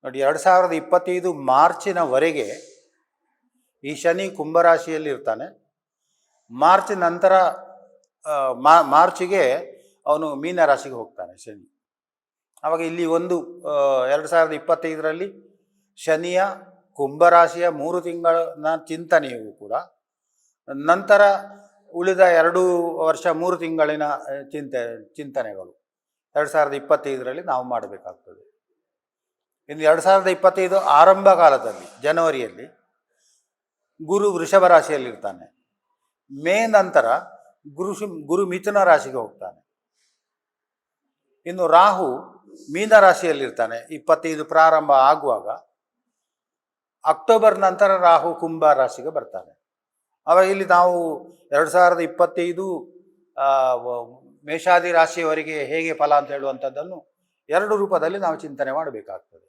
ನೋಡಿ, 2025 ಮಾರ್ಚಿನವರೆಗೆ ಈ ಶನಿ ಕುಂಭರಾಶಿಯಲ್ಲಿ ಇರ್ತಾನೆ. ಮಾರ್ಚ್ ನಂತರ ಮಾರ್ಚಿಗೆ ಅವನು ಮೀನರಾಶಿಗೆ ಹೋಗ್ತಾನೆ ಶನಿ. ಆವಾಗ ಇಲ್ಲಿ 2025ರಲ್ಲಿ ಶನಿಯ ಕುಂಭರಾಶಿಯ 3 ತಿಂಗಳ ಚಿಂತನೆಯೂ ಕೂಡ, ನಂತರ ಉಳಿದ 2 ವರ್ಷ 3 ತಿಂಗಳಿನ ಚಿಂತನೆಗಳು 2025ರಲ್ಲಿ ನಾವು ಮಾಡಬೇಕಾಗ್ತದೆ. ಇನ್ನು 2025 ಆರಂಭ ಕಾಲದಲ್ಲಿ ಜನವರಿಯಲ್ಲಿ ಗುರು ವೃಷಭ ರಾಶಿಯಲ್ಲಿರ್ತಾನೆ. ಮೇ ನಂತರ ಗುರು ಮಿಥುನ ರಾಶಿಗೆ ಹೋಗ್ತಾನೆ. ಇನ್ನು ರಾಹು ಮೀನ ರಾಶಿಯಲ್ಲಿರ್ತಾನೆ 25 ಪ್ರಾರಂಭ ಆಗುವಾಗ. ಅಕ್ಟೋಬರ್ ನಂತರ ರಾಹು ಕುಂಭ ರಾಶಿಗೆ ಬರ್ತಾನೆ. ಆವಾಗ ಇಲ್ಲಿ ನಾವು 2025 ಮೇಷಾದಿ ರಾಶಿಯವರಿಗೆ ಹೇಗೆ ಫಲ ಅಂತ ಹೇಳುವಂಥದ್ದನ್ನು 2 ರೂಪದಲ್ಲಿ ನಾವು ಚಿಂತನೆ ಮಾಡಬೇಕಾಗ್ತದೆ.